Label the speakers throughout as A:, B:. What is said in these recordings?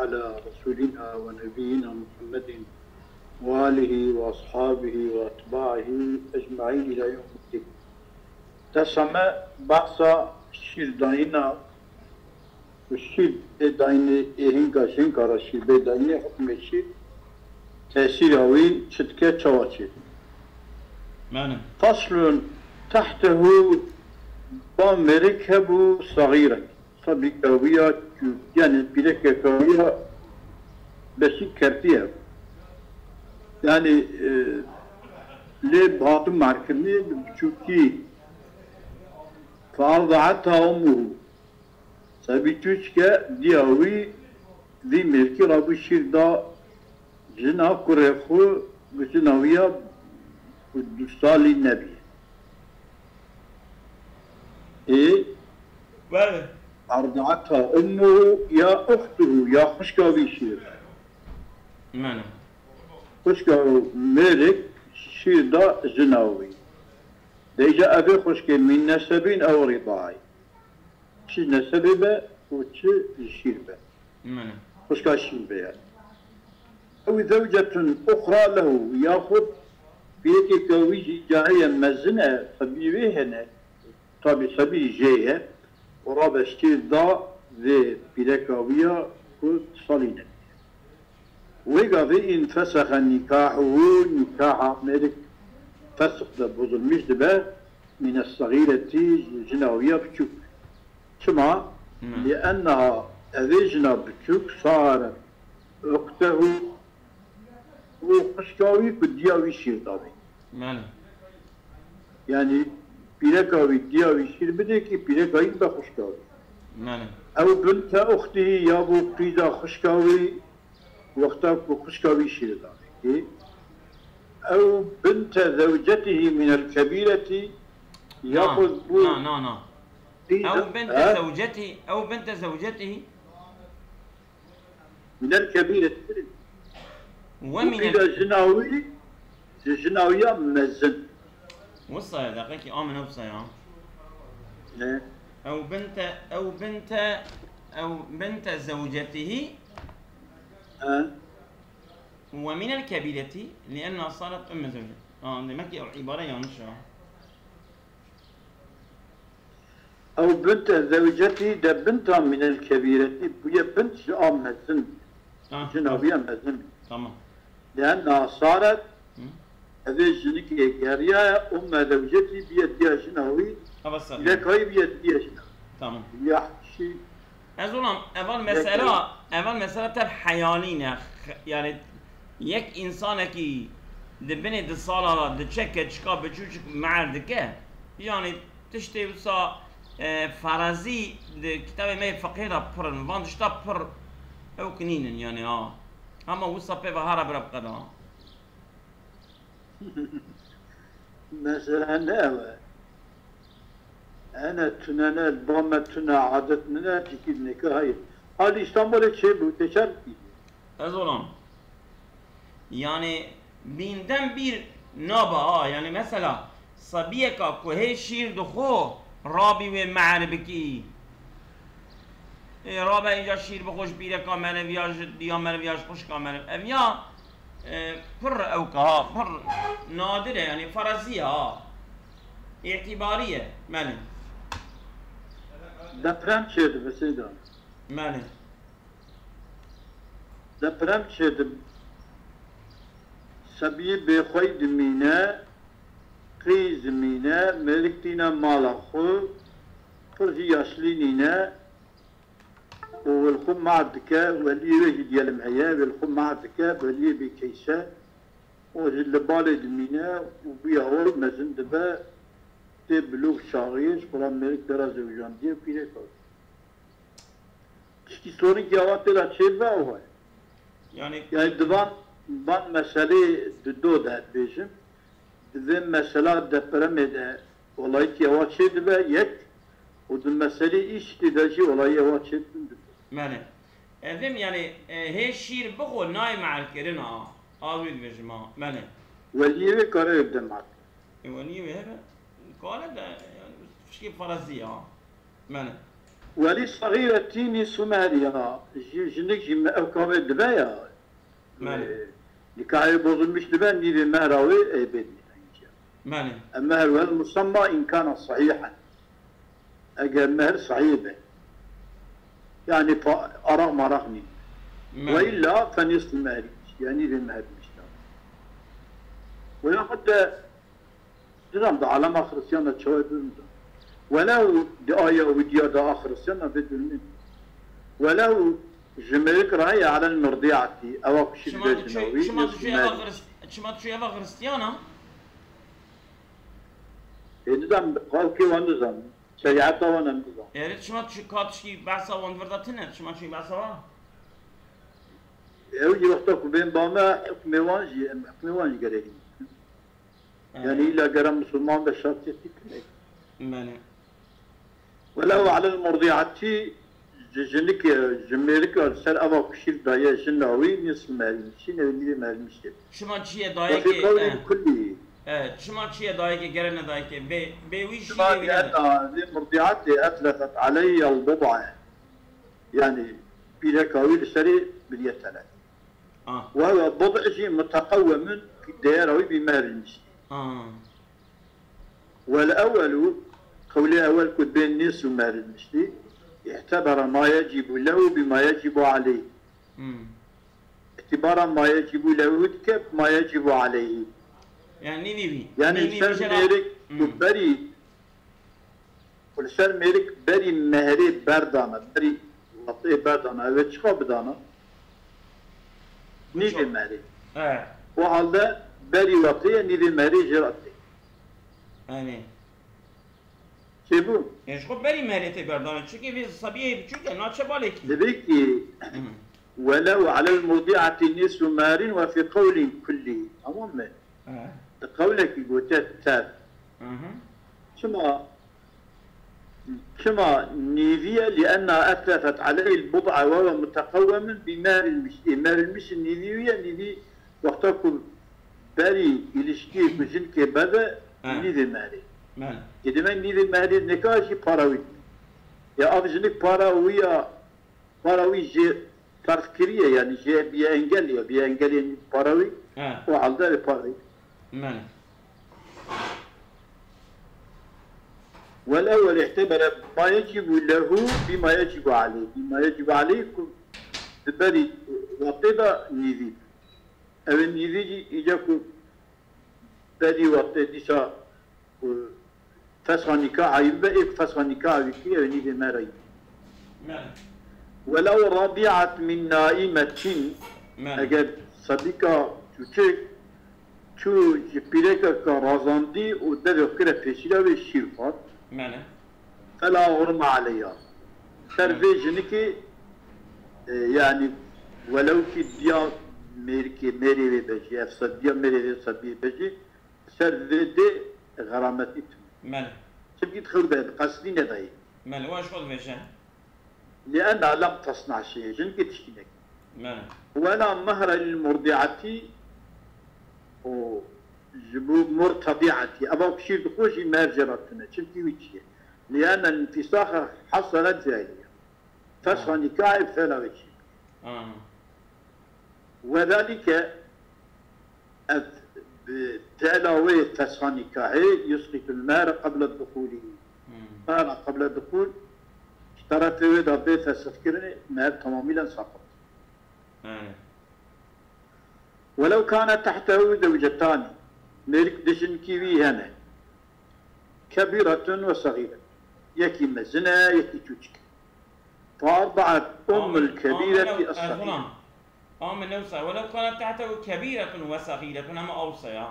A: على رسولنا ونبينا محمد وآله وأصحابه وأتباعه أجمعين إلى يوم الدين. تسمى بحث شير داينا وشير داينا إهنكا شنكارا شير داينا حكم شير تأثير أوي شتكة شواتي.
B: معنى
A: فصل تحته بامركب صغيرة صبي كوية يعني بلك كوية بس كرتيها يعني ليه بهاتم معركني بشوكي فأرضعتها أمه صبي تشكى دياوي ذي ملكي رابو الشير دا جنا كريخو بسناوية ودستالي النبي إيه
B: بله
A: أرضعتها أمه يا أخته يا خشكاوي شير
B: معنى
A: خشكاوي ملك شير دا جناوي ديجا أبي خشكي من نسبين أو رضاعي شي نسبه وشي شير به
B: معنى
A: خشكا شير به يعني. أو زوجة أخرى له يأخذ بيتي كويجي جاهية مزنة صبيبه هنا طبي صبي جاية ورابع اشتير دا ذي بيدكاوية كل صلينا ويقضي إن فسخ نكاحه نكاح ملك فسخ دا بوزل مش دبا من الصغيرة جناوية بتشوك شما لأنها أذيجنا بتشوك صارت أخته وخشكاوي كدياوي شير دابي
B: معنى
A: يعني بيركاوي دياوي شير بديكي بيركاوي بخشكاوي
B: معنى
A: أو بنت أخته يابو قيدا خشكاوي وقتا خشكاوي شير دابي أو بنت زوجته من الكبيرة يأخذ
B: نا أو بنت زوجته أو بنت زوجته
A: من الكبيرة
B: ومن
A: إذا جناوي جناوية مزن
B: وصا دقيقة آمن وصا يا
A: إيه.
B: أو بنت زوجته ومن الكبيرة لأنها صارت أم زوجته لمكي أو عبارة يعني شو
A: أو بنت زوجتي ده بنتها من الكبيرة هي بنت مزن جناوية مزن
B: تمام
A: لأنها صارت هذه جنك جارية أم زوجتي بيديها جناوي
B: أبصر
A: لك هاي بيديها جناوي
B: تمام
A: يحشي
B: أزولم أول مسألة تر حيالين يعني يك إنسان كي دبني دصالة دشكة شكا بتشوش معردكه يعني تشتي وصا فرازي كتاب ما فقيرة برن وان دشتا بر أو كنين يعني أما وصا بيبا هارا برب قدا
A: مثلا أنا تنانا بوما تنا عادتنا تكيد نكاهي هل إسطنبول شيء بوتشار
B: أزولم يعني بيندم بير نابا يعني مثلا صبيك كوهي شير دخو رابي ومعربكي رابع اینجا شیر بخوش بیره که منویاش دیا منویاش خوش که منو اویا پر اوکا پر نادره يعني فرضية اعتبارية ماله
A: deprem çördü mesela.
B: ماله
A: Deprem çördü. Sabiye bexoy dimine, kriz dimine, meliktine malakhu, pırcı yaşlinine, والخم مع الذكاء واللي يجي ديال معايا والخم مع الذكاء واللي بكيسة واللي بالي دمينا وبيها هو مازن دبا تبلوغ شاغيش قرام ملك درا زوجان دي بيرك تشكي سوري جواب تلا تشيبا هو
B: يعني
A: دبان مسألة دو ده بيجم دبان مسألة دبرمده والله جواب شيء دبا يك ودم مسألة إيش تداشي والله جواب شيء
B: ماله ادم يعني هي شير بخو ناي مع الكرنا اويد بجما ماله
A: وليه كاره يبدأ معك
B: وليه هذا قال ده يعني شيء فرضي ماله
A: ولصغيرة نصف مهرها جنك جم أو كامل دبايا
B: مالي
A: لكاي بوزن مش دبان نيفي مهراوي أي بدني
B: مالي
A: المهر هذا المسمى إن كان صحيحا أجل مهر صحيح يعني أرى ما رغني وإلا فنصف المهر يعني بالمهر مش ولا حتى نظام على ما خرسيانا تشوي ولو دعاية وديا دا آخر السنة بدون ولو جملك رأي على المرضيعة أو كشي الجنوي
B: شما تشوي أبا خريستيانا
A: نظام قال كي ونظام شريعته ونظام
B: يا ريت شما تشوي كاتشي بعثا وانفردتنا شما تشوي بعثا
A: يجي وقتك بين باما حكم وانجي قريب يعني إلا قرام مسلمان بالشرط يتكلم
B: ماني
A: ولو على المرضيعة جنك جميلك سال أبا كشير دايا جناوي نصف مال مشين اللي مال مشين
B: شما تشي دايك
A: وفي قول كله
B: شما تشي دايك قرنا دايك بيويش
A: شما لأن المرضيعات أتلفت علي البضعة يعني بلكاوي لسري باليتلات وهو بضع شيء متقوم دايروي بمال المشين والأول قولي أول كنت بين نصف مال المشتي اعتبر ما يجب له بما يجب عليه اعتبارا ما يجب له كيف ما يجب عليه
B: يعني نيبي
A: يعني الإنسان ميرك بري والإنسان ميرك بري مهري بردانا بري لطيه بردانا وشخا بدانا نيبي مهري وهذا بري لطيه نيبي مهري جراتي
B: يعني
A: شبو؟
B: يعني شو بري مهرتي بردانه çünkü biz sabiye çünkü naçe baleki.
A: Demek ki ولو على المرضعة نصف مهر وفي قول كلي تمام مı؟ قولك قلت تاب كما نيفيا لأنها أتلفت عليه البضع وهو متقوم بمال المشي مال المشي نيفيا نيفي وقتكم بري ilişki müzik bebe nidi mali. Demek nidi mali ne kadar paravi. Ya avcılık paravi tarfkiriye yani bir engel ya bir engelin paravi. O halde paravi. والأول اعتبر ما يجب له بما يجب عليه بما يجب عليه بري وطيبة نيدي أو النيدي يجاكو بري وطيبة فسخ نكاح يبقى إيه فسخ نكاح بكي أو نيدي مري ولو رضيعت من نائمة أجل صديقة تشيك شو جبيرك كرازاندي ودبي كده فيشيلا بالشيرفات فلا غرم عليها سرفيجنكي يعني ولو كي ديا ميري بيجي افسد ديا ميري صبي بيجي سرفيدي غرامتي تبقي تدخل بهذا قصدي نداي
B: واش خذ مشان
A: لأنها لم تصنع شيء جنكي تشكينك ولا مهر للمرضعة جبو مرتضعتي أبا بشير بخوشي ما جرتنا شلتي وجهي لأن الانفساخ حصلت جاهلية فسخ نكاح فلا وجهي وذلك تعلوي فسخ نكاح يسقط المال قبل الدخول مال قبل الدخول اشترط ويدا بيت فسكرني مال تماما سقط ولو كان تحته زوجتان ملك دشن كيوي هنا كبيرة وصغيرة يكي مزنا يكي تشك فأرضعت الكبيرة الصغيرة
B: نوصى ولو كانت تحته كبيرة وصغيرة أما أوصى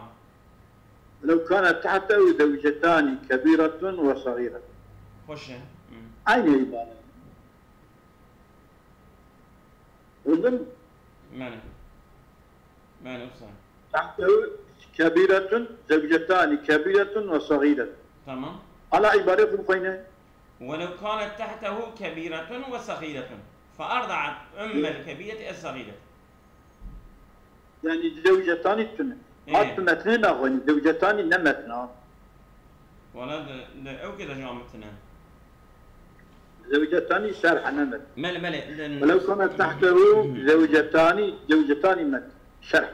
A: لو كانت تحته زوجتان كبيرة وصغيرة
B: خوش
A: أين عبارة وذن
B: ما نوصى
A: تحته كبيرة زوجتان كبيرة وصغيرة
B: تمام
A: على عبارة فينا
B: ولو كانت تحته كبيرة وصغيرة فأرضعت الكبيرة الصغيرة
A: يعني زوجتان التنة حتى مثلين أغني زوجتان نمتنا
B: ولا أو كده جامتنا
A: زوجتان شرح نمت.
B: ملي
A: ولو كانت تحته زوجتان مت شرح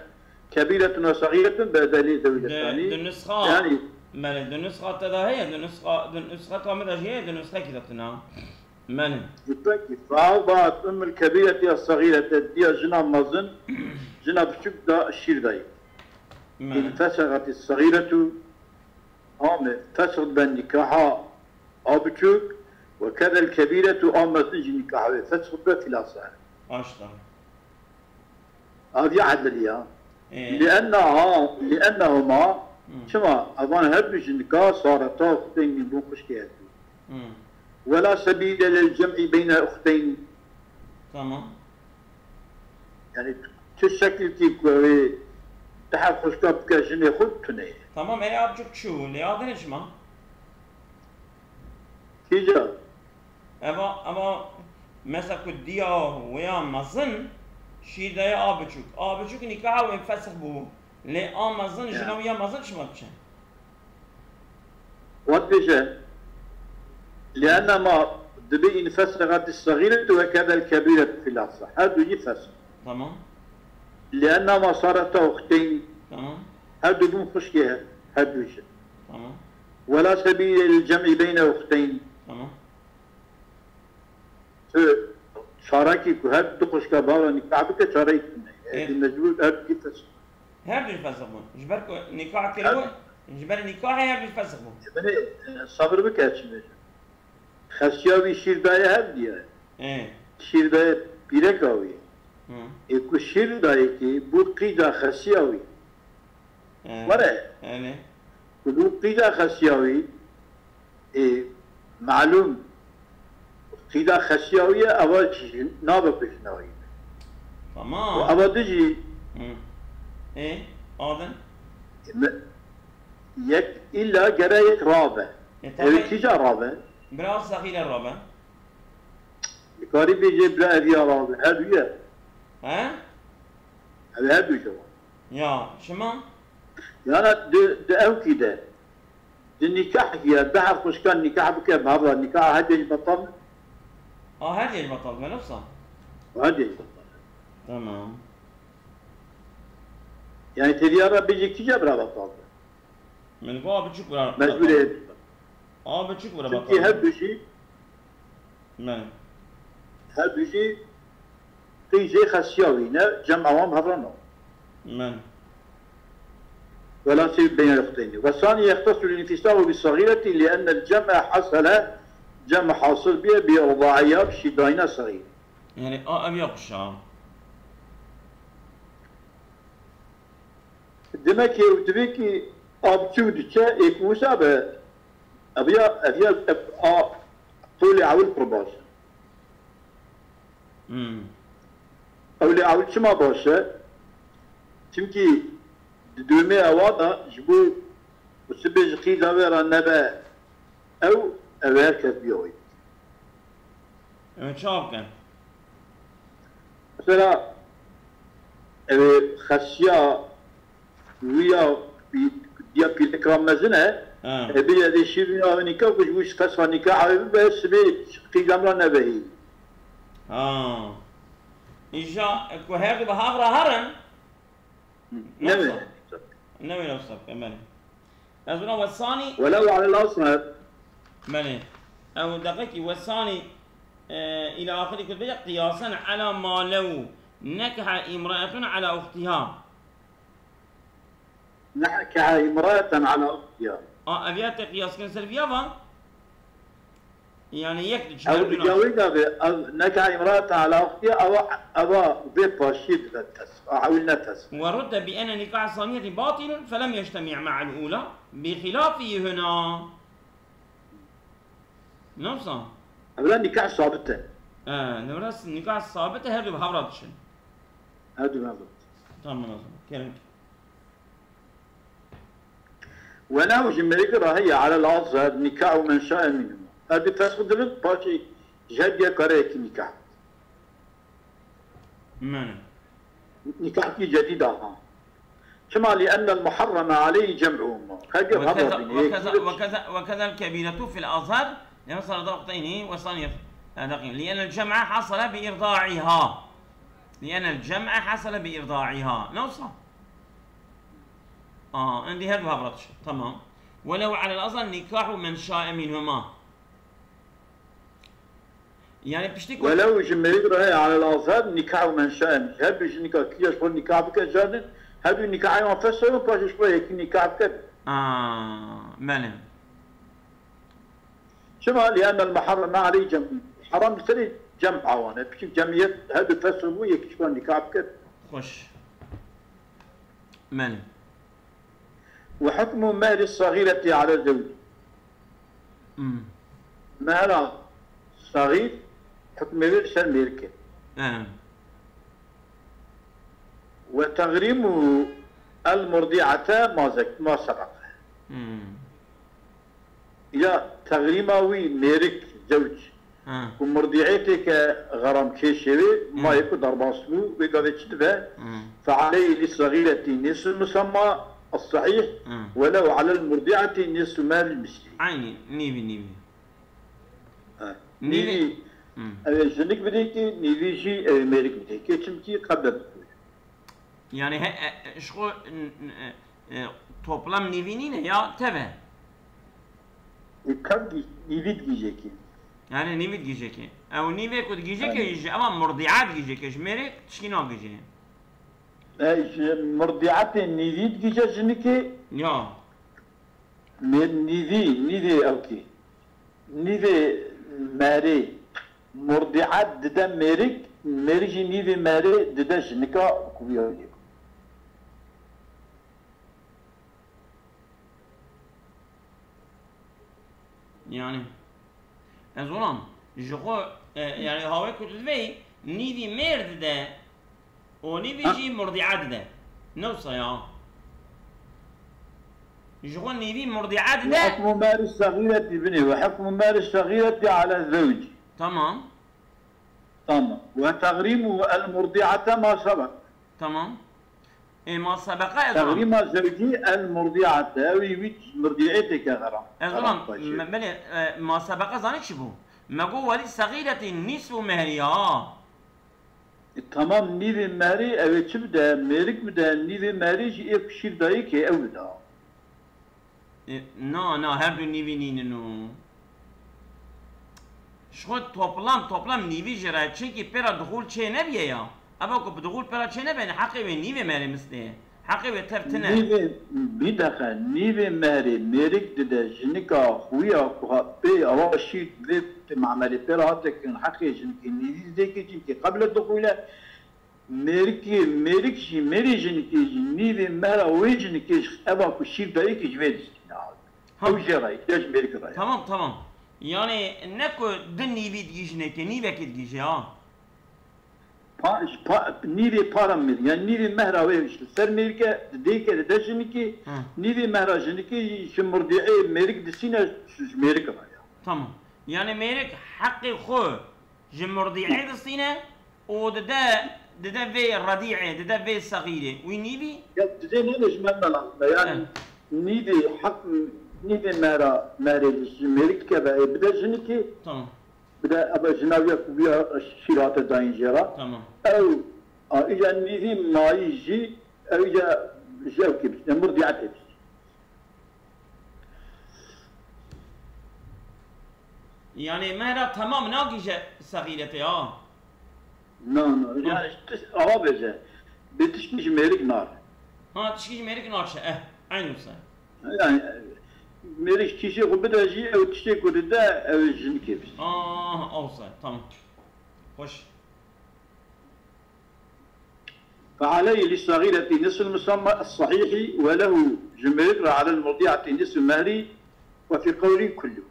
A: كبيرة وصغيرة بدل زوجتان.
B: النسخة
A: يعني
B: ملي النسخة تدا هي النسخة كاملة هي النسخة كذا تنا ملي.
A: فأوضعت أم الكبيرة الصغيرة دي جنا مزن جنا بشك دا الشير داي. إن فسخت الصغيرة فسخت بالنكاح أبشك وكذا الكبيرة مزن نكاح فسخت بفلاسة.
B: أشطر.
A: هذه عدل ليها.
B: إيه.
A: لأنهما شما أظن هبش النكاح صارتا أختين من دون خشكيات. ولا سبيل للجمع بين أختين.
B: تمام.
A: يعني تشكل كي تحب خشكاب كاجني خود تني.
B: تمام إيه أبجك شو اللي هذا ليش ما؟
A: كيجا.
B: أما مثلا كديا ويا مزن شيء ده أبجك نكاح وينفسخ بو. ليه مزن جنا ويا مزن شو ما تشين؟
A: واتبجه لأن ما دبي انفسخت الصغيرة وكذا الكبيرة في الأصح هذا يفسخ.
B: تمام.
A: لأن ما صارت أختين.
B: تمام.
A: هذا دون خشكيها هذا يجي.
B: تمام.
A: ولا سبيل للجمع بين أختين.
B: تمام.
A: شاركي كهاد دخش كبارة نكعبك شارك المجبور هاد يفسخ.
B: هاد يفسخ بون. جبرك نكاح كلو جبر نكاح هاد يفسخ بون.
A: يعني صبر بك هاتشمش. خسيابي شير داية هاد ديا.
B: إيه.
A: شير داية بيركاوي. إكو شير داية كي بود قيدا خسياوي. مرة.
B: إيه.
A: بود قيدا خسياوي. معلوم. قيدا خسياوية أول شيء نابا بشناوي.
B: تمام.
A: وأول تجي.
B: إيه. آذن.
A: يك إلا جرايك رابع. تيجا رابع.
B: براس صغيرة رابع.
A: كاري بيجي بلا أذية رابع هذا
B: ها؟
A: هذا شو؟
B: يا شما؟
A: يعني أو كده. النكاح يا بعد خوش كان نكاح بك بهذا النكاح هذا يبطل.
B: هذا يبطل بنفسه.
A: وهذا يبطل.
B: تمام.
A: يعني تديارة بيجي كذا برا بطل.
B: من فوق بتشوف برا.
A: مسؤولية.
B: بتشوف برا بطل.
A: تبكي هذا شيء.
B: من.
A: هذا شيء. تيجي خسياوينا جمعهم هذرنا.
B: من.
A: ولا سيب بين الأختين. والثاني يختص الانفصال بالصغيرة لأن الجمع جمع حاصل بها برضاعية بشداينة صغيرة.
B: يعني أبي يقشع.
A: demek ki demek ki abçudça ekmusa be أبيا طولي عول قرباش. أولي عول شما باشا. çünkü düğme avada bu sebej qila vera naba أو herkes بيوي.
B: شابكن.
A: مثلا خشيا ويا ديا بيلكرام مزنه بيا دي شيرنا ونيكا وش فسخ نكاح بس قيل امر نبهي
B: إجا كهير بهاغرا هرن نبي نفسك كمان لازم والثاني
A: ولو على الأصل
B: ماني أو دقيقي والثاني إلى آخره كتبه قياسا على ما لو نكح امرأة على أختها
A: نكح امرأة على أختها
B: أبيات قياس كنسر فيها با يعني يكتش
A: أو جاوينا نكح امرأة على أختها أو بباشيد حاولنا تس
B: ورد بأن نكاح الثانية باطل فلم يجتمع مع الأولى بخلافه هنا نفسه
A: أولا نكاح ثابتة
B: نفس النكاح الثابتة هذا بهبرتشن
A: هذا بهبرت
B: تمام كلمة
A: وناوج الملكرة هي على الأصل نكاح من شاء منهم هذا تسقط لك باشي جدية كريك نكاح
B: من
A: نكاح جديدة كما لأن المحرم عليه جمعهم
B: وكذا الكبيرة في الأزهر يعني صار ضغطين وصانية دقيقة. لأن الجمع حصل بإرضاعها. لأن الجمع حصل بإرضاعها. نوصل. عندي هذا هبرتش. تمام. ولو على الأصل نكاح من شاء منهما. يعني بشتكي
A: ولو جمعيك رأي على الأصل نكاح من شاء منهما. هبش نكاح كيش فل نكاح بك جادن. هبي نكاح يوم فسر وباش شوي هيك نكاح بك.
B: بله.
A: شما لأن المحرم ما عليه جمع. حرام تري جمع عوانه. بشي جمعية هبي فسر بو يك شوي نكاح بك.
B: خوش. بله.
A: وحكم مهر الصغيرة على الزوج. مهر صغير حكم مهر سلميرك. وتغريم المرضعة ما سبق. يا تغريماوي ميرك زوج. ومرضعتك غرام كيشوي ما يكون ضربان سمو بقضي تشتبه. فعليه للصغيرة نصف المسمى الصحيح ولو على المرضعة نصف مال المسلم.
B: عيني نيفي
A: نيفي جنك بديكي نيفي شي ميرك بديكي تمكي قبل.
B: يعني شغل toplam nivini ne ya teve?
A: Kam nivid giyecek.
B: Yani nivid giyecek. Ev nive kod giyecek ama murdiat giyecek. Şmeri tişkina giyecek.
A: Murdiat nivid giyecek çünkü.
B: Ya.
A: Nivi evki. Nivi meri. Murdiat dede merik. Merici nivi meri dede şnika kuvuyor.
B: Yani ezolam joko yani hava kutulvey nivi merd de o nivi murdiat de nasıl ya joko nivi murdiat de
A: حكم مال الصغيرة ابنه وحكم مال الصغيرة على الزوج
B: tamam
A: وتغريم المرضعة ما سبق
B: tamam ما سبق
A: تغريم زوجي المرضعة ويويت مرضعتك غرام
B: ازلام ما سبق زاني شبو ما قو ولي صغيرة نصف مهرها
A: tamam nivi mehri evet çibde merik bide nivi mehri ji ek şir dayı ki evda
B: no her du nivi ninu şu toplam nivi jira çünkü pera duhul çe ne biye ya ama ko duhul pera çe ne ben hakkı ve nivi mehri misli hakkı ve tertine
A: nivi bir dakika nivi mehri merik dide jinika huya be avaşi ve معمل pera tekin hakkı jinki nivi zeki çünkü قبل الدخول merik ji merijinki nivi mehra wejinki eba ku şir dayı ki jvedis
B: tamam. Yani ne ko din nivi gijne ki nive kit gije ha.
A: Nivi param mir. Yani nivi mehra ve işte. Ser merike deyke de jinki nivi mehra jinki şimurdi'i merik disine merik var ya.
B: Tamam. Yani merik hakkı xo şimurdi'i disine o de ve radi'e de ve sagire. Ve nivi?
A: Ya de ne jmenna yani nivi hak nivi mehra merisi merik ke ve bir de jinki
B: tamam.
A: Bir de ama jinaviya kubiya şirate dayınca.
B: Tamam.
A: Ev yani nivi maizi ev ya zevki bir murdiat et.
B: Yani mehra tamam ne gije sagirete ya.
A: No yani ama beze bitişmiş merik nar.
B: Ha tişkiş merik nar aynı olsa.
A: Yani merik kişi kubidaji ev kişi kudida ev jinki.
B: olsa tamam. Hoş.
A: فعليه للصغيرة نصف المسمى الصحيح وله جمهور على المرضعة نصف مهري وفي قولي كله.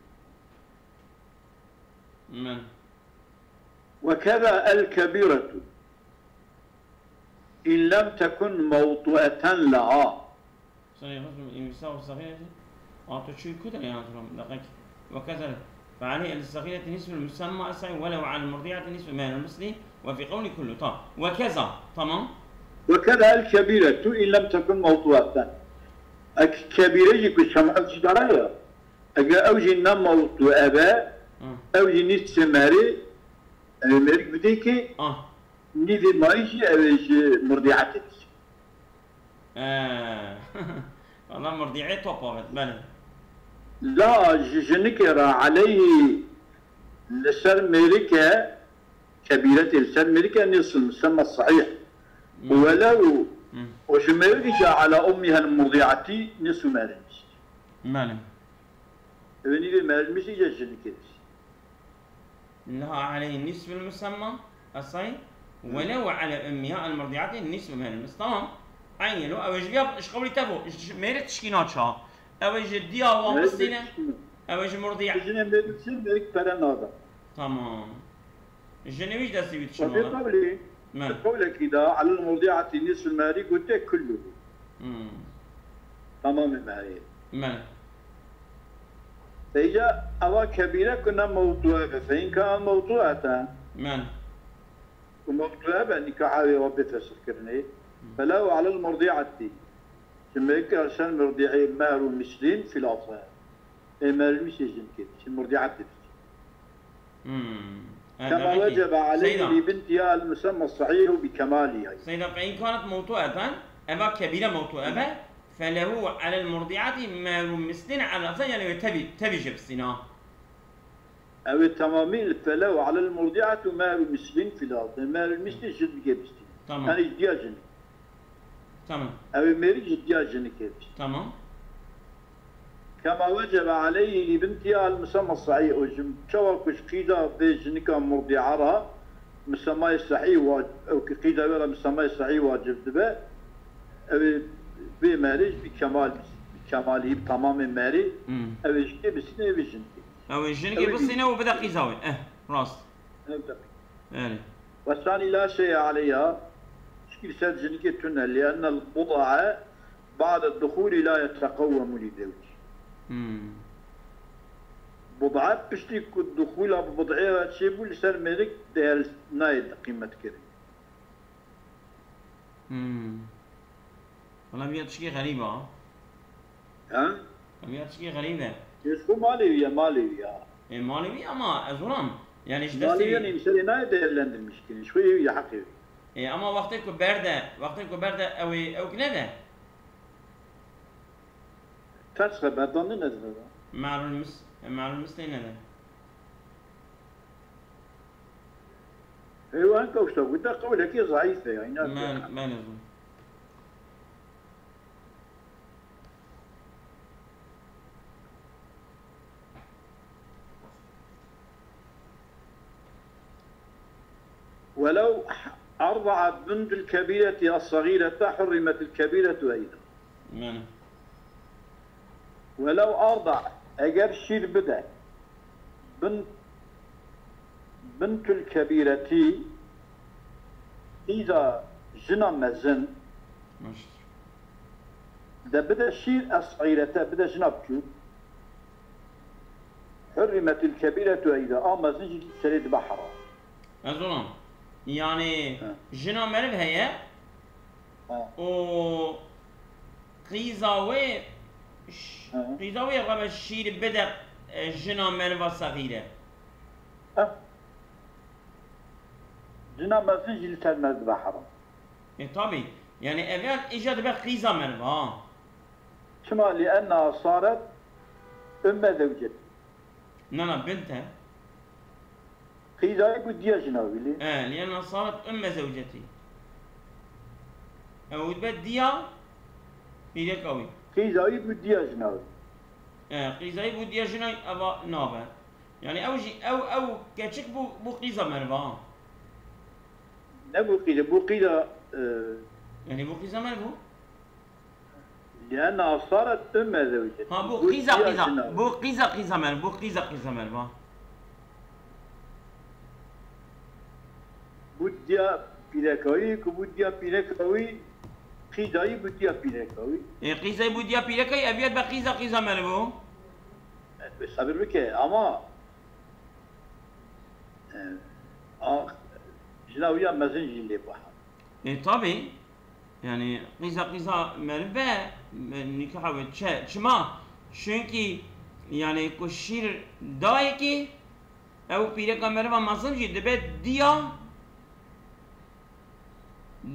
A: وكذا الكبيرة إن لم تكن موطئة لها.
B: صحيح المساوي الصغيرة شيء كده يعني دقيق وكذا فعليه للصغيرة نصف المسمى الصحيح ولو على المرضعة نصف مهر المسلم وفي قولي كله طب وكذا تمام.
A: وكذا الكبيرة إن لم تكن موطئة. الكبيرة يكون شمعة جدارية. أجا أوجي نم موطئة أوجي نصف مهري مالك بديك نيفي مايجي أويش مرضعتك
B: والله مرضعي توبا بله
A: لا جنكر عليه لسر ميريكا كبيرة لسر ميريكا نصف المسمى الصحيح ولو وجميريكا على أمها المرضعة نصف مالمس
B: مالم
A: ونيفي مالمس يجا جنكر
B: لها عليه نصف المسمى الصحيح ولو على أمها المرضعة نصف مالمس تمام عيني لو أوج بياب إيش قولي تبو إيش ميرت تشكينات شا أوج الديا وامسينه أوج مرضيع
A: جنة مالمس مالك فرنادا
B: تمام الجنويش ده سويت شنو
A: وفي قولي قولك كده على المرضعة نصف المالي قلت كله تمام المالي
B: مالك
A: فإذا أوا كبيرة كنا موضوع فإن كان موضوعة
B: مالك
A: وموضوع بأني كعاوي ربي تسكرني فلو على المرضعة ثم يكره عشان مرضعي مال مسلم في الأطفال مال مسجن كده المرضعة كما وجب عليه لبنتها المسمى الصحيح بكمالها
B: سيدة فإن كانت موضوعة أما كبيرة موضوعة فله على المرضعة مال مسلم على الأطفال يعني تبي جبسنا
A: أو التمامين فلو على المرضعة مال مسلم في الأطفال مال المسلم جد جبسنا
B: تمام
A: أنا إجدياجني
B: تمام
A: أو ميري إجدياجني كده
B: تمام
A: كما وجب عليه لبنتها المسمى الصحيح وجم شوكش قيدا بجنكا مرضعها مسمى الصحيح أو قيدا ولا مسمى الصحيح واجب دبا بمارج بكماله بتمام ماري أو يشكي بسنة بجنكي
B: أو يجنكي بسنة وبدأ قيزاوي راس
A: يعني والثاني لا شيء عليها شكل ساد جنكي تنها لأن البضعة بعد الدخول لا يتقوم لزوجه بضعة بشتي الدخول ببضعية تشيبو لسر ملك ديال نايد قيمة كريم
B: والله بيها تشكي غريبة
A: ها؟
B: بيها تشكي غريبة
A: يشكو ماليوية ماليوية
B: ماليوية أما أزوران يعني إيش
A: ماليوية نمسري نايد ديال لند المشكلة شوية هي حقيقي
B: أما وقتك باردة أو كندا
A: تسخى بدن نزل
B: مع المسلمين هذا
A: ايوه انت وش تقول ده قولك ضعيفه يعني
B: ما نزل
A: ولو أرضعت بنت الكبيرة الصغيرة حرمت الكبيرة أيضا ولو أرضع أجر شير بدأ بنت الكبيرة إذا جنا مزن ده بدأ شير الصغيرة بدأ جنا بكو حرمت الكبيرة إذا مزن سريد بحرة
B: أظن يعني جنا مرب هي و قيزاوي ربع الشير بدأ جنا مربى صغيرة
A: جنا مزن جلسة مربى حرام
B: طبعا يعني أفعال إيجاد بقى قيزة مربى
A: شما لأنها صارت أم زوجتي
B: لا بنتها
A: قيزة يقول ديا جناوي
B: لأنها صارت أم زوجتي أو بديا بيدك قوي
A: قيزاي بوديا جناوي
B: قيزاي بوديا جناوي أبا نابا يعني أو كاتشك بو قيزا مربا
A: نبو قيزا بو قيزا
B: يعني بو قيزا مربو
A: لأنها صارت أم زوجتي
B: بو قيزا مربا
A: بوديا بيركاوي كبوديا بيركاوي قيزاي بوديا بيركاوي
B: قيزاي بوديا بيركاوي أبيات بقيزا مربو
A: صبر بك أما جناوية مزن جيلي بحر
B: طبعا يعني قيزا مربا نكحة شما شونكي يعني كشير دايكي او پیرکا مروا مصم جی دبه دیا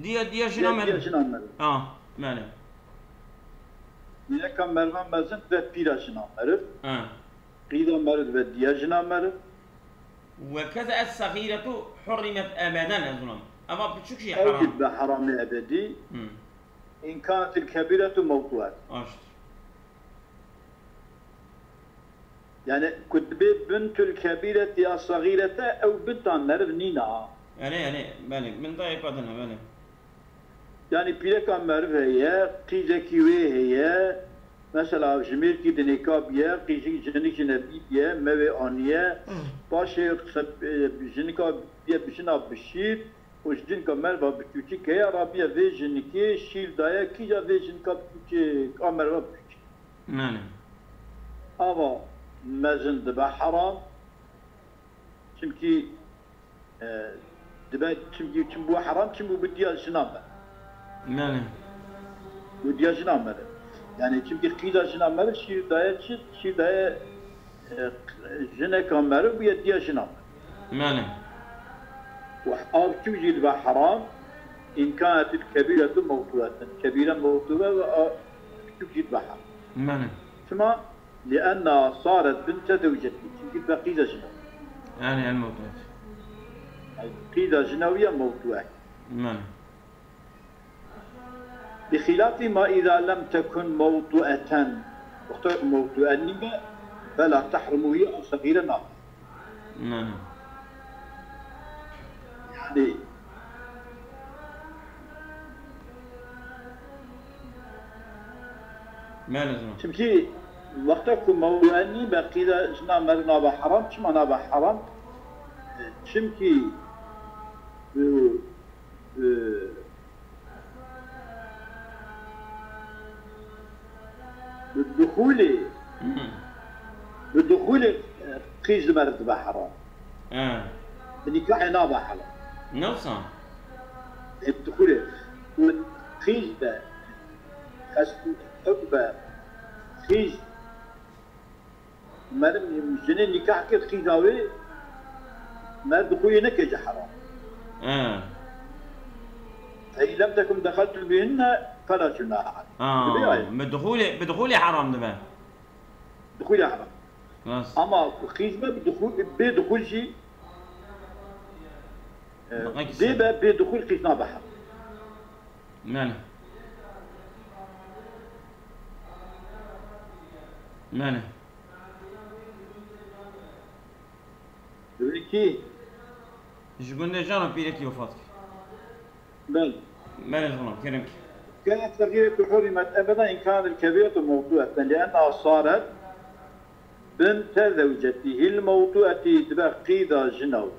B: دیا شنا
A: دیا
B: مرد
A: جنا مرد
B: بله
A: پیرکا مروا مزن و پیرا جنا مرد قیدا مرد و دیا جنا مرد
B: وكذا الصغيرة حرمت أبدا أظن أما بتشوف شيء
A: أو
B: حرام
A: تبقى حرام أبدي إن كانت الكبيرة موضوعات
B: أشتر
A: يعني كنت بنت الكبيرة الصغيرة أو بنت مرد نينا
B: يعني بالك من ضايق قدنا بالك
A: يعني بيركا مرد هي قيزة كيوي هي مثلا جميل كي دنيكا بيا قيزي جنيك نبي بيا موي آنية باشي جنيكا بيا بشنا بشير وجنيكا مرد بكوتي كيا رابيا في جنيكي شير دايا كيجا في جنيكا بكوتي كامرد بكوتي
B: نعم
A: أما مازن دبا حرام چمكي دبا چمكي چمبو حرام چمبو بديا جنامه
B: نعم
A: بديا جنامه يعني چمكي قيدا جنامه شير دايا جنة كامره بيديا جنامه
B: نعم
A: وحاب تجي دبا حرام إن كانت الكبيرة موضوعة كبيرة موضوعة تجي دبا حرام
B: نعم
A: ثم لأنها صارت بنت زوجتي تجي دبا قيدا جنامه
B: يعني الموضوع
A: قيدا جنوية موضوعة
B: نعم
A: بخلاف ما إذا لم تكن موضوعة وقت موضوعة فلا تحرم هي صغيرة ناقص
B: نعم
A: يعني
B: ما لازم
A: تمكي وقتك موضوعني بقيدا جنا مرنا بحرام شما أنا بحرام تمكي بالدخول قيز مرد بحرام بنكاح نابا حرام
B: نوصا
A: الدخول قيز حكبة قيز مرد جنين نكاح كيف قيزاوي مرد دخولي نكج حرام فإن لم تكن دخلت بهن فلا جناح
B: بدخولي حرام دبا
A: دخولي حرام
B: خلاص
A: اما خيزمه بدخول شيء ديبه بدخول قيسنا بحر
B: نعم نعم
A: كي
B: ايش قلنا جانا بيركي وفاتك
A: بل
B: جانا كرمك
A: كانت صغيرة حرمت أبدا إن كان الكبيرة موضوعة لأنها صارت بنت زوجته الموضوعة تبقى قيدة جنو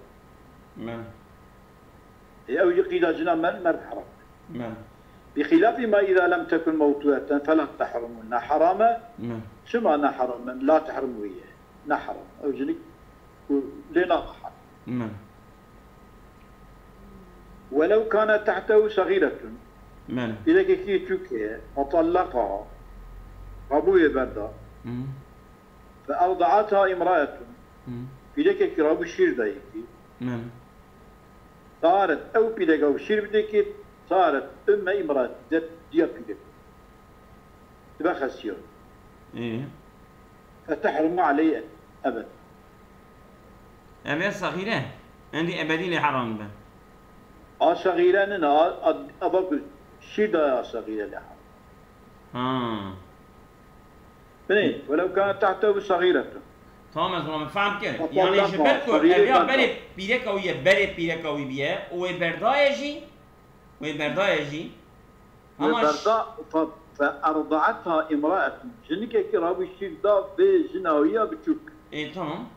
A: أو قيدة جنو مرد حرام بخلاف ما إذا لم تكن موضوعة فلا تحرمون حراما شو معنى حراما لا تحرموا إياه نحرم أو جنك لنا حرام ولو كانت تحته صغيرة إذا كي تشوكي وطلقها أبوي بردا فأرضعتها امرأة إذا كي رابو شير دايكي صارت أو بيدك أو شير بدك صارت امرأة ديا بيدك تبقى خسير فتحرم عليه أبدا
B: أبي صغيرة عندي أبدي لي حرام به
A: صغيرة أنا أبغى شيدا صغيرة لها بني ولو كانت تحته صغيرة
B: تمام أنا فهم كده يعني جبرتكو أبيا بلي بيركوية بلي بيركوي بيه وبردايجي
A: فأرضعتها امرأة جنك كرابي الشيدا بجناوية بتشوك
B: تمام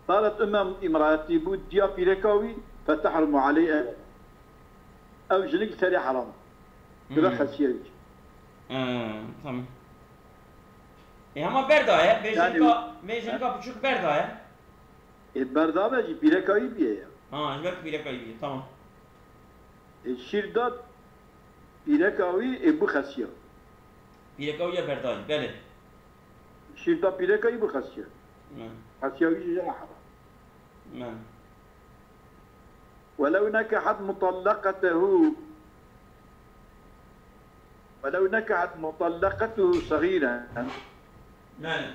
A: صارت امرأتي بود ديا بيركوي فتحرم عليه أو جنك تري حرام بلا خسير
B: تمام ama berdaya bejenka buçuk berdaya
A: berda beci birekayı biye ya
B: evet birekayı biye tamam
A: şirdat birekayı bu khasiya
B: birekayı berdaya bele
A: şirdat birekayı bu khasiya khasiya yüce haram
B: من
A: ولو نكحت مطلقته صغيرا
B: من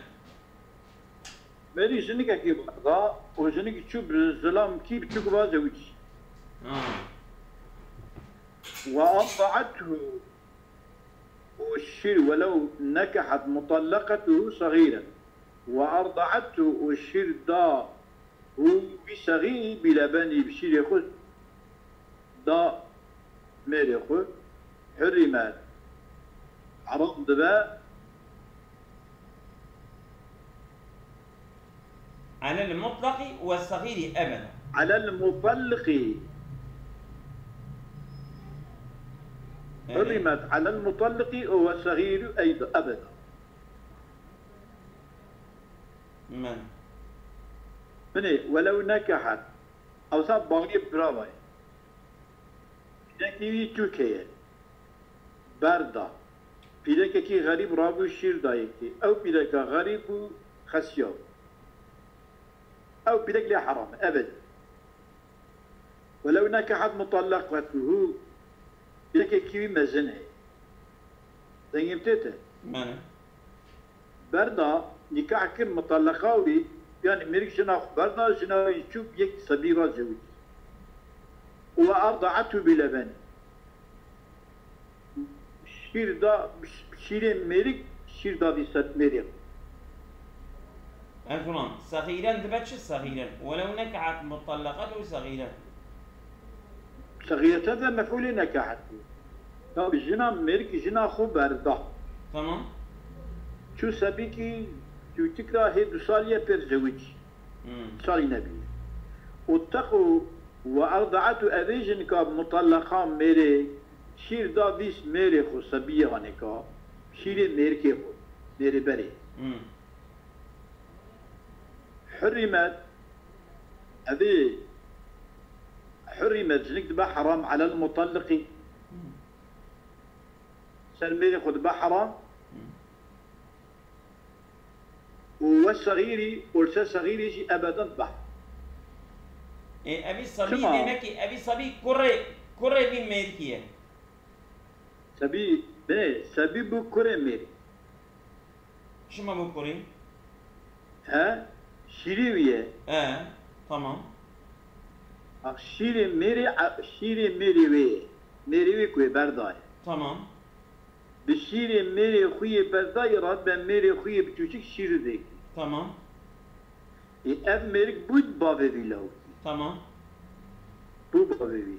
A: مالي جنك كي بغضا وجنك تشوف الظلام كي بتشوف زوجي وأرضعته والشير ولو نكحت مطلقته صغيرا وأرضعته والشير دا هو بصغير بلبني بشير يخذ دا مير يخذ حرمت عرض دبا
B: على المطلق والصغير أبدا.
A: على المطلق حرمت على المطلق والصغير أيضا أبدا.
B: من
A: ولو نكحت أو صاب باغي براوي نكيوي تركيا بردا بيدك كي غريب رابو الشير دايكي أو بيدك غريب خسيو أو بيدك لا حرام أبدا. ولو نكحت مطلقته بيدك كيوي مزنه زين بتاتا
B: من
A: بردا نكاح كل مطلقاوي يعني مريك جناح بردا جناح يشوف يك صبيرة زوج وأرضعته بلبن شير دا شيرين مريك شير دا بيست مريك
B: الفلان صغيرا دبتش صغيرا ولو نكحت مطلقته صغيرا
A: صغيرة هذا مفعول نكحت طب جنا مريك جنا خو بردا
B: تمام
A: شو سبيكي شو تكره هي بسالية بير زوج صالي نبي واتقوا وأرضعته أبيجن كاب مطلقان ميري شير دا بيس ميري خو سبيه غنكا شيري ميركي خو ميري بري حرمت أبي حرمت جنك دبا حرام على المطلق سر ميري خو دبا حرام والصغير ولسا صغير يجي ابدا ذبح.
B: ابي صبي دمكي ابي صبي كوري بي ميركيه
A: سبي بو كوري ميري
B: شو ما بو كوري؟
A: ها شيريويه
B: تمام
A: شيري ميري وي كوي برداي
B: تمام
A: بشيري ميري خوي برداي راد بن ميري خوي بتوشك شير ديك
B: تمام
A: اف ميرك بود بابي لو
B: تمام
A: بو بابي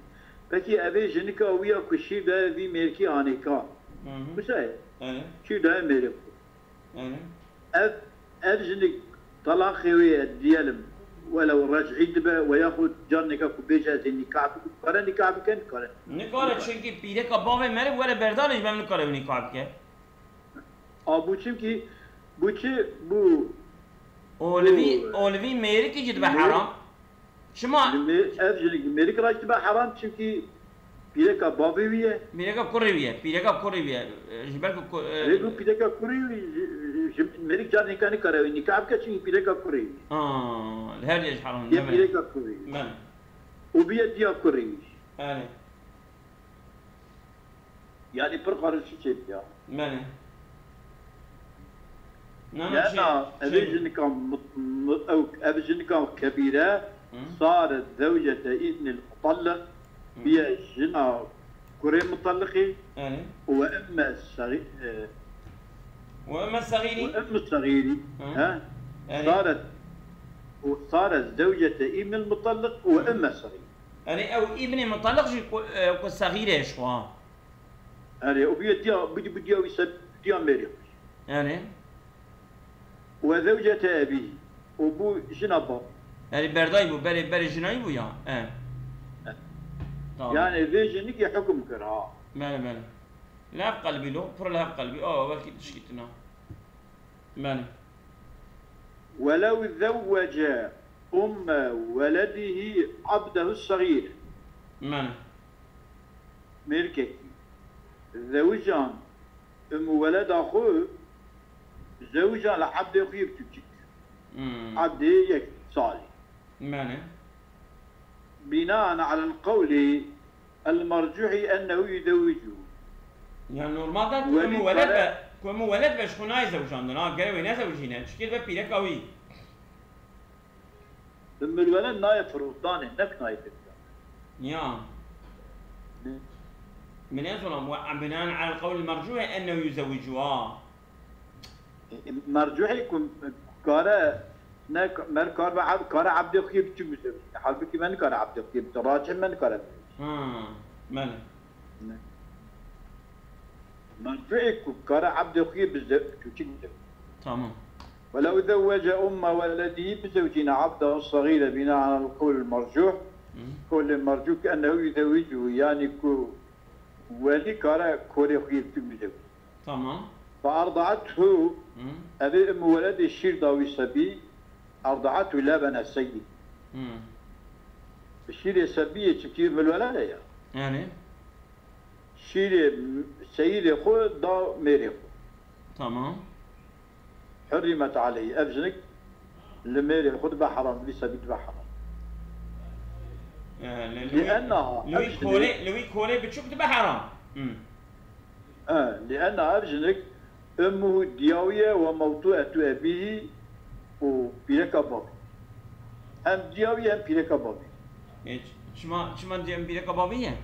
A: بكي ابي جنكا ويا كشير دا في ميركي انيكا بساي شي دا ميرك اف جنك طلاق ويا ديالم ولو رجعي دبا وياخذ جارنكا كوبيجا النكاح قرن نكاح كان قرن
B: نكار چونكي پیره کا باب مره ولا بردارش بهم نکاره و نکاح که
A: ابو چونكي بوچه بو
B: اولوی میری کی جد به حرام شما
A: افجلك ميرك راج تبع حرام چونكي پیره کا بابي ويه
B: میره کا کوری ویه پیره کا کوری ویه جبر کو
A: ريگو پیره کا کوری ميرك جار نكاح نكاره نكاح كچونكي پیره کا کوری
B: الهرج حرام
A: يا پیره کا کوری
B: من
A: وبيا ديا كوري يعني برقر شيء يا
B: من
A: لأن أبجن كان كبيرة صارت زوجة ابن المطلق هي جنا كوري مطلقي وأما الصغير
B: وأما
A: الصغيري ها صارت زوجة ابن المطلق وأما الصغير
B: يعني أو ابن مطلق كصغيرة شو
A: يعني وبيديا بديا ويسب ديا مريم
B: يعني
A: وزوجة أبيه وبو جنابا
B: يعني برداي بو بري جناي بو يا
A: يعني ذي جنك يحكم كرها
B: ماله لا بقلبي له فر لا بقلبي ولكن تشكيتنا ماله
A: ولو زوج ولده عبده الصغير
B: ماله
A: ملكك زوجان ولد أخوه زوجان لعبد أخوه بتجيك عبد يك صالح
B: معنى
A: بناء على القول المرجوح أنه يزوجه.
B: يعني نورمال ده كم ولد باش خناي زوجان نا قالوا ناس زوجين تشكيل ببيرك قوي
A: ثم الولد نايف فروضان نك نايف
B: يا من يظلم بناء على القول المرجوح انه يزوجها
A: مرجوح يكون كاره نك مر كار بعد كاره عبد الخيب تشوف حالك من كاره عبد الخيب تراجع من كاره
B: من
A: مرجوح يكون كاره عبد الخيب تشوف
B: تمام.
A: ولو زوج أم ولده بزوجين عبده الصغير بناء على القول المرجوح قول المرجوح كأنه يزوجه يعني ولي كاره كوري خيب تشوف
B: تمام.
A: فأرضعته أبي أم ولد الشير ضاوي سبي أرضعته لبن السيد. الشير السبي تكير من الولادة
B: يعني
A: الشير سيد خود ضا ميري خود.
B: تمام.
A: حرمت عليه أبزنك لميري خود بحرام لسبي بحرام. لأنها
B: لوي كولي بتشوف تبقى حرام.
A: لأنها أبزنك أمه دياوية وموضوعة أبيه وبيرك بابي. هم دياوية هم بيرك بابي.
B: شما ديام بيرك بابية؟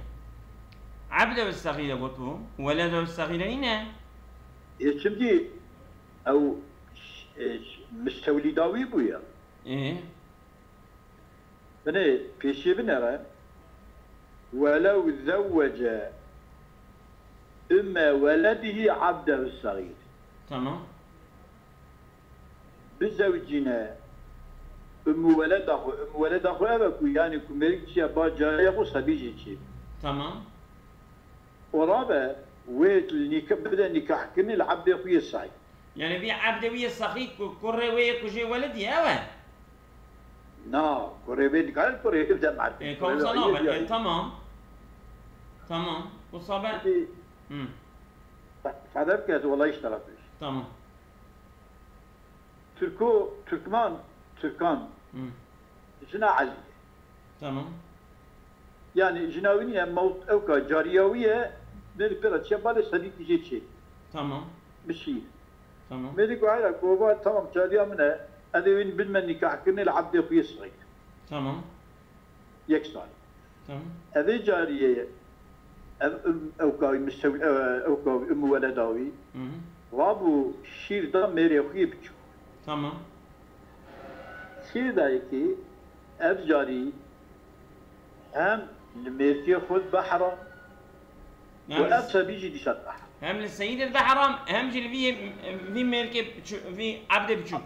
B: عبده الصغيرة قلتوا ولده الصغيرة هنا.
A: شمدي أو مستولي داوي بويا.
B: إيه.
A: بني بيشي بنرى ولو زوج ولده عبده الصغير.
B: تمام.
A: بزوجنا ولد أخو أبكو يعني كمريك شيء باجا يخو صبيجي شيء.
B: تمام.
A: ورابع ويت بدأ نكاح كني العبد أخوي الصغير.
B: يعني بي عبد ويا الصغير كوري ويا كوجي ولدي أوه.
A: نا كوري بيت قال كوري يبدأ معك.
B: إيه كم سنة إيه تمام. تمام. وصابع.
A: هذا بكذا والله اشترى فيش.
B: تمام.
A: تركان جنا علي.
B: تمام.
A: يعني جناوية موت أوكا جاريوية من البلد شبالة صديق يجي شيء.
B: تمام.
A: بشيء.
B: تمام.
A: ميديكو على كوبا تمام جارية منها أدوين بالمن نكاح كني العبد أخوي صغير.
B: تمام.
A: يكسر.
B: تمام.
A: هذه جارية أوكا مستوي أوكا أم ولداوي. رابو شير دا ميري أخوي بتشو.
B: تمام.
A: شير دايكي أبجاري هم الميرتي خود بحرام وأبسا بيجي دي شاد بحر.
B: هم للسيد البحرام هم جل في ملك في عبد بتشو.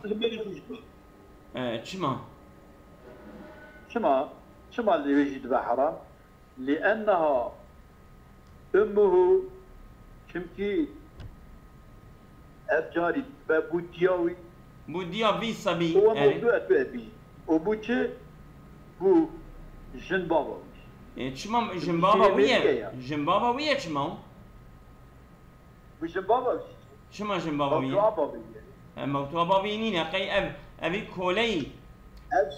A: شما اللي يجي بحرام لأنها أمه شمكي أبجاري بودياوي
B: بوديا في صبي
A: هو موضوع أبي وبوتشي بو جنبابا
B: شما جنبابا ويا جنبابا ويا شما
A: وجنبابا
B: شما جنبابا ويا موضوع بابي نينا قي أبي كولي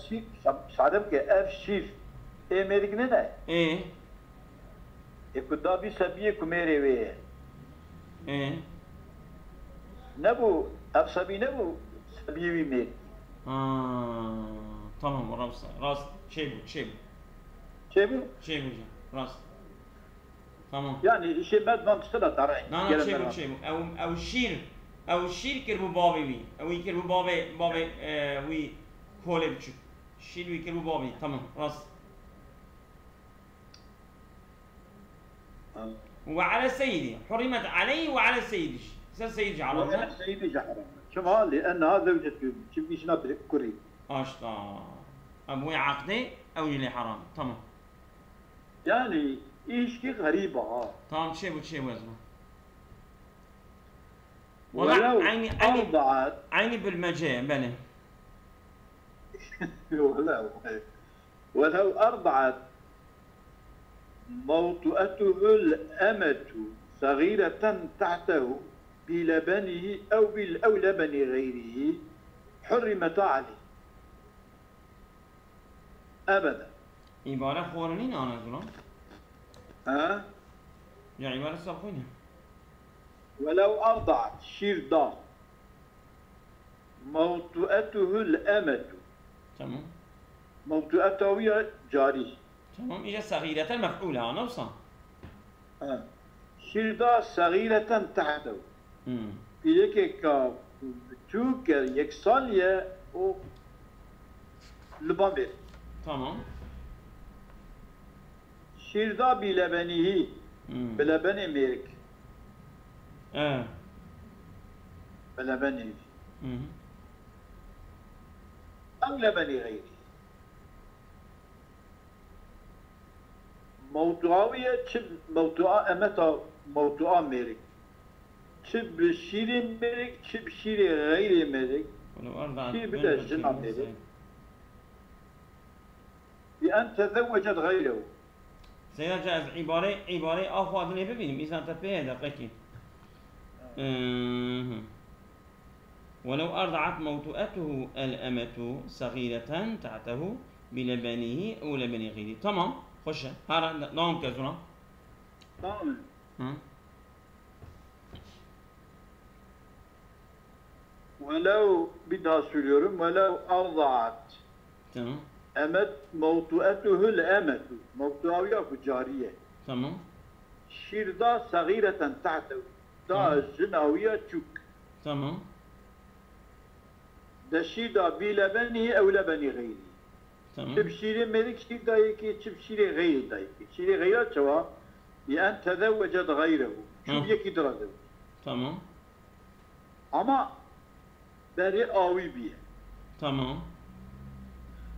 A: شيف صادم شيف أمريكنا
B: إيه
A: يكون سبيه كميري ويه
B: إيه
A: نبو أبسبي نبو سبيه مير
B: تمام راس شيبو راس تمام
A: يعني شيء ما تستطيع ترى
B: لا شيبو أو الشير كربو بابي وي أو يكربو بابي وي كولي بتشو الشير ويكربو بابي تمام راس وعلى سيدي حرمت علي وعلى سيدي سيدي حرام
A: على سيدي حرام شما لأن هذا زوجة شبي شناب كوري
B: أشتا أبوي عقدي أو يلي حرام تمام
A: يعني إيش كي غريبة
B: تمام شيبو اسمه
A: ولو
B: عيني بالمجال بله
A: ولو أرضعت موطئته الأمة صغيرة تحته بلبنه أو لبن غيره حرمت عليه أبدا.
B: عبارة خورنين أنا زلمة.
A: ها؟
B: يا عبارة سابقين.
A: ولو أرضعت شيردا موطئته الأمة.
B: تمام.
A: موطئته هي جاري.
B: تمام. إجا صغيرة مفعولة أنا وصا.
A: شيردا صغيرة تحته. بيلك توكر يكسالية أو لبامير.
B: تمام.
A: شيردا بلبنه بلبن ميرك. بلبنه. أو لبن غيره. موضوعية موضوع أمتى موضوع ميرك. شب شير ميرك شب شير غير ميرك. شير بلا جنة ميرك. بأن تزوجت غيره.
B: سيدا جاز عبارة أفضل ببينم إذا تبيه دقيقي. ولو أرضعت موطئته الأمة صغيرة تحته بلبنه أو لبن غيره. تمام. خوش هذا نعم كذونا.
A: تمام. ولو بدها سوريورم ولو أرضعت.
B: تمام.
A: أمت موطئته الأمة موطئة جارية.
B: تمام.
A: شيردا صغيرة تحته دا جناوية تشوك.
B: تمام.
A: دشيدا بلبنه أو لبن غيره.
B: تمام.
A: تبشيري ملك شير دايكي تبشيري غير دايكي. شيري غير شوا بأن تزوجت غيره. شو يكي درده.
B: تمام.
A: أما بري آوي بيه.
B: تمام.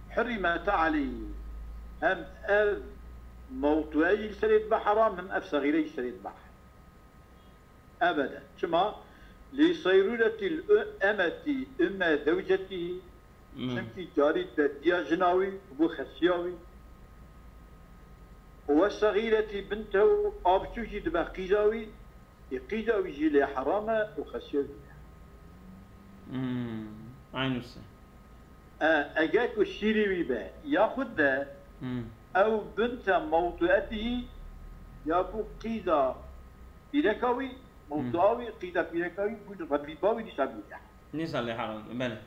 A: حرمت عليه هم موضوعي يشتريت بحرام هم صغيرة يشتريت بحر أبدا. شما لصيرورة الأمة أم زوجته شمكي جاري بديا جناوي وبو خسياوي والصغيرة بنته أبشوشي دبا قيزاوي قيزاوي جيلي حرامة وخسياوي.
B: عين السن.
A: أجاك الشيري ويبا ياخد ده أو بنت موضوعته يابو قيدا بيركاوي موضوعي قيدا بيركاوي بود ربيباوي نسابيها.
B: نسال حرام بله.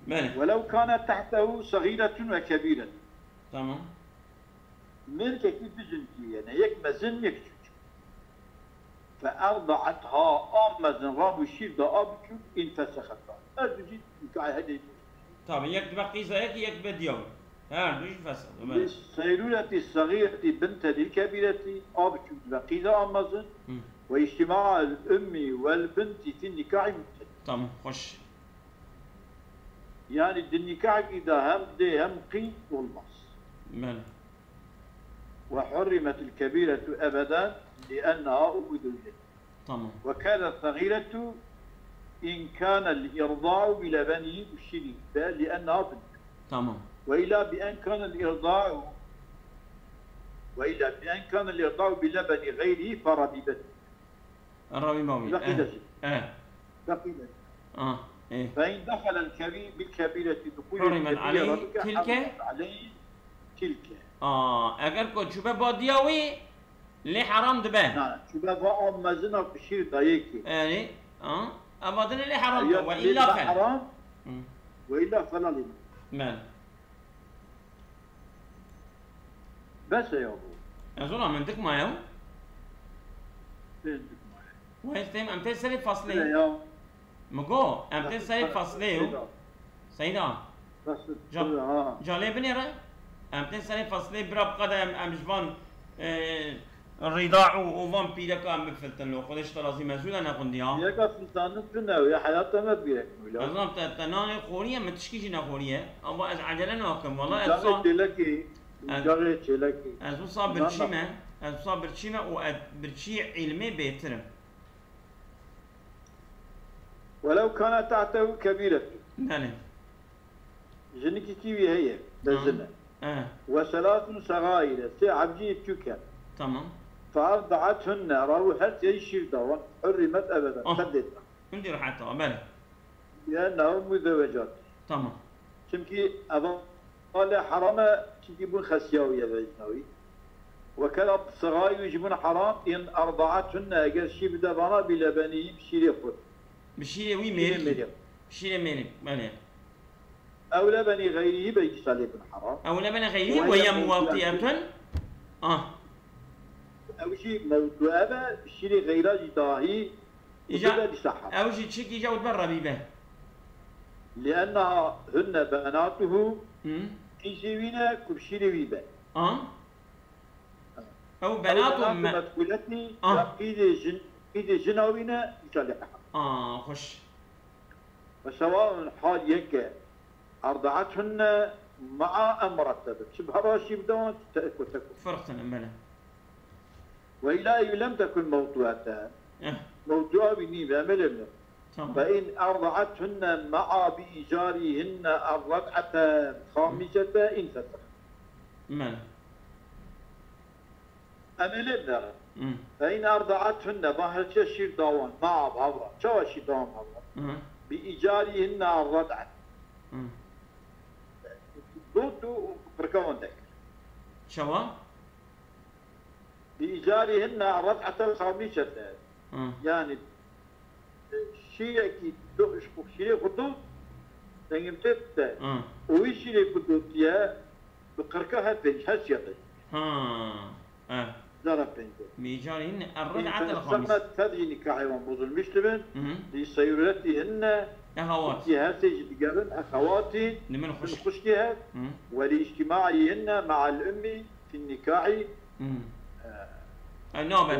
B: بله.
A: ولو كانت تحته صغيرة وكبيرة.
B: تمام.
A: ملك كيف بجنتي يعني يك مزن يكشف. فأرضعتها أمزن رابو الشير دا أبكو انفسختها. أرجيت نكاي هدي.
B: طبعا يك بقي زيك يك بديو. ها دوش فسد.
A: للصيرورة الصغيرة بنت الكبيرة أبكو بقي أمزن واجتماع الأم والبنت في النكاح مبتدئ.
B: تمام خوش.
A: يعني النكاح إذا هم دي هم قي والمص.
B: بله.
A: وحرمت الكبيرة أبدا لأنها أبدلت.
B: تمام.
A: وكانت الصغيرة إن كان الإرضاع بلبنه الشريك لأنها بنت.
B: تمام.
A: وإلا بأن كان الإرضاع بلبن غيره فربيبته.
B: الربيباوي.
A: بقي
B: إيه.
A: فإن دخل الكبير بالكبيرة دخول
B: حرمت عليه تلك.
A: عليه تلك.
B: اگر کو چوبه بادیاوی لی حرام دبه.
A: نه چوبه با مزنا بشیر دایکی.
B: يعني ابادن لی حرام دبه و الا فلا.
A: حرام وإلا فلا لنا.
B: مال.
A: بس يا أبو.
B: أظن من دك ما يوم.
A: دك ما
B: يوم. وهستيم أمتى سري فصلي.
A: يا.
B: مگو أمتى سري فصلي. سيدا.
A: بس.
B: جالي بنيرة. أمتى سري فصلي براب قدم أمجبان الرضاع وفان بيدك أم بفلتن لو خودش ترازي مسؤول أنا قندي ها.
A: يا كفلتان تنا ويا حياته ما بيرك ولا.
B: أظن تناني خورية متشكيش نخورية. أبغى عجلة ناكم والله
A: أصلا. جاري تلكي.
B: أزو صابر شيمة. أزو صابر شيمة وبرشي علمي بيترم.
A: ولو كانت تحته كبيرة.
B: نعم.
A: جنكي كيوي هي لازمة. وثلاث صغائر عبجية تشوكا.
B: تمام.
A: فأرضعتهن روحت يشير دوان حرمت أبدا.
B: خدتها. عندي راح حتى بله.
A: لأنه مزوجات.
B: تمام.
A: چونكي أفضل حرامة چونكي بون خسياوية بجنوي وكلا صغاي يجبون حرام إن أرضعتهن أجر شي بدا بنا بلبني بشيري خود
B: بشيري وي ميري بشيري ميري مالي
A: أو لبني غيره بيجي صليب حرام
B: أو لبني غيره وهي موطئة
A: أو شيء موضوع هذا بشيري غيره جداهي
B: إجا أو شيء تشكي جاود برا بيبه
A: لأنها هن بناته كيسيوينا كبشيري بيبه
B: أو بناته
A: مدخولتني إذا جناوينا يصلحها
B: خوش
A: فسواء حال يك أرضعتهن مع مرتبة شبه راشي بدون تأكل
B: فرقتنا ملا
A: وإلا لم تكن موضوعتها موضوع بني بعمل فإن أرضعتهن مع بإيجارهن الرضعة خامسة إن فسخ
B: ملا
A: أمل فإن أرضعتهن ظهر شير دوان مع بابا شو شير دوان بابا بإيجارهن الرضعة ضد بركون ذكر
B: شو
A: بإيجارهن الرضعة الخامسة يعني شيء كي شيء خطوط تنجمت ويشيء خطوط يا بقركها بنج هسيتي ضرب بنج
B: بإيجارهن الرضعة الخامسة
A: تدري نكاحي وانبوظ المشتبن لسيرتهن
B: أخواتي
A: هاتي جدقرن أخواتي
B: من
A: خشكها ولاجتماعهن مع الأم في النكاح
B: نعم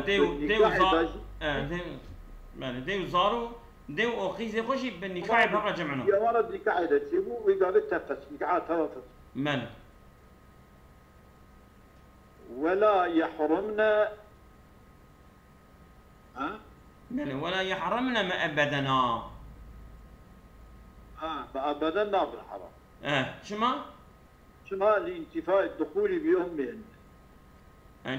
B: ديو زارو ديو أخيزي خوشي بالنكاح بقى جمعنا
A: يا ولد نكاح ده تسيبه ويقال تفس نكاح تفس
B: من
A: ولا يحرمنا
B: من ولا يحرمنا ما أبدنا
A: فأبدنا بالحرام شما لانتفاء الدخول بأمهن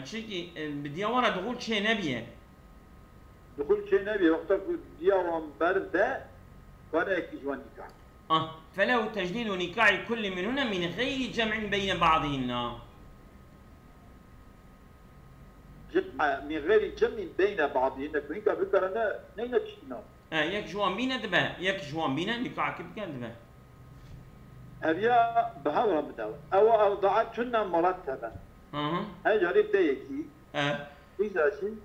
B: شيء بدي ورا دخول شيء نبيه
A: دخول شيء نبيه وقتك بدي ورا برده ولا يكجوان نكاح
B: فلو تجديد نكاح كل منهن من غير جمع بين بعضهن
A: جمع من غير جمع بين بعضهن كهيك بكرنا نين تشتنا
B: يك جوان بينا دبا يك جوان بينا نكاح كيف كان دبا
A: أبيا بهذا بدأ أو أرضعتهن مرتبا هاي جريب تيكي إذا شيء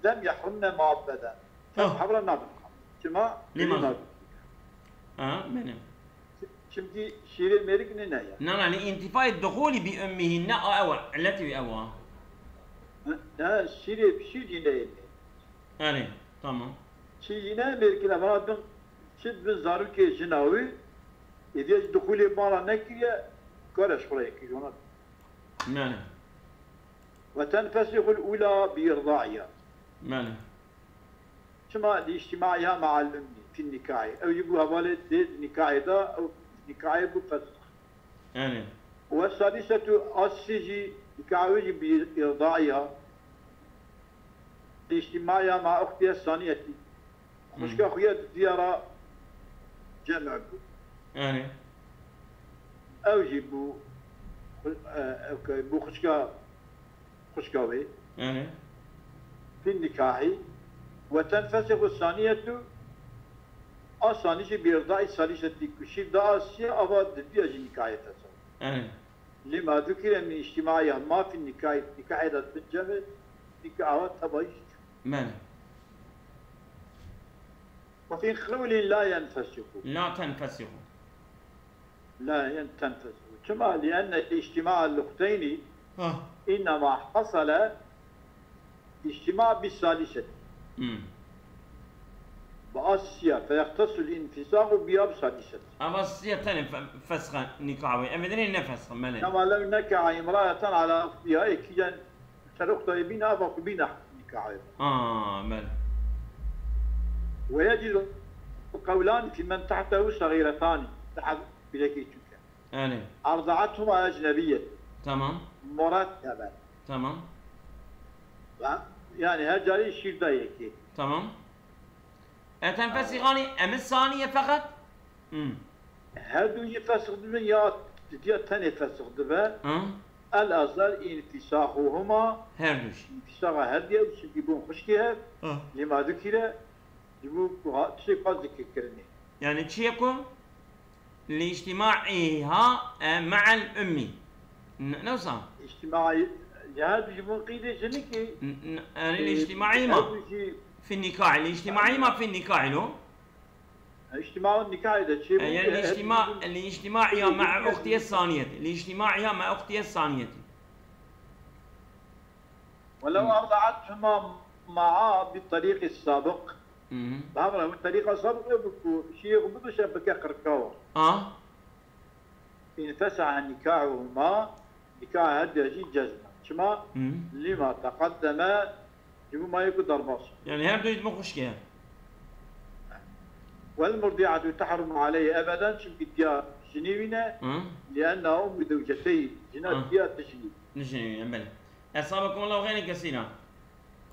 A: لم يحرمنا معبدا حبرنا بالحرام شما
B: لماذا؟ منم
A: شمتي شيري ميرك ننايا
B: نعم لانتفاء الدخول بأمهن أو التي أو
A: لا شيري بشي
B: جنايا تمام
A: شي جنايا ميرك لفرادن شد بزارو كي جناوي إذا دخولي مالا نكريا كارش خلايك جونات
B: نعم
A: وتنفسخ الأولى بإرضاعها
B: نعم
A: شما لاجتماعها مع الأم في النكاح أو يقول هوالد ديد نكاح دا أو نكاح بفسخ
B: نعم
A: والثالثة السجي نكاحه بإرضاعها لاجتماعها مع أختها الثانية خشكا خويا زيارة جمع
B: نعم
A: أو جيبو بو خشكاوي في النكاح وتنفسخ الثانية بإرضاء الثالثة كشير دا أسيا أباد بيج النكاح تسوي لما ذكر من اجتماعها ما في النكاح نكاح دا تنجمع نكاحات تبايش وفي خلول لا ينفسخ
B: لا تنفسخ
A: لا تنفسخ كما لأن اجتماع الأختين إنما حصل اجتماع بالثالثة بأسيا فيختص الانفساخ بها بثالثة
B: أسيا تنفسخ نكاحه أبدا نفسخ ملك
A: كما لو نكح امرأة على أختها كيان ترخت بنا فقبنا نكاحه
B: ملك
A: ويجد قولان في من تحته صغيرتان تحت بلكيتك أرضعتهما أجنبية
B: تمام
A: مرتبا
B: تمام
A: يعني هجري شير دايكي
B: تمام تنفسخاني أم الثانية فقط؟
A: هادو يفسخ دبن يا تديا تاني فسخ دبن الأزل انفساخهما
B: هردوش
A: انفساخ هدية وسيبون خشكيها لما ذكر يبون تشي قد ذكرني
B: يعني تشيكو لاجتماعها مع الأمي نوصل
A: اجتماعي هذا يبون قيدة جنكي
B: الاجتماعي ما في النكاح الاجتماعي ما في النكاح له
A: اجتماع النكاح إذا شيء
B: يعني الاجتماعية مع أختي الثانية الاجتماعية مع أختي الثانية
A: ولو أرضعتهما معا بالطريق السابق بهذا بالطريقة السابقة بكو شيء بدوش بكا قركاوة إن فسع نكاحهما نكاح هذا شيء جزمة شما لما تقدم يبو ما يقدر باص
B: يعني هردو يدمخوش كيها
A: والمرضعة تحرم عليه أبدا شم بديا جنيوينة لأنها أم زوجتي جنات ديا تجنيب
B: نجنيب بلى أصابكم الله خير كثيرا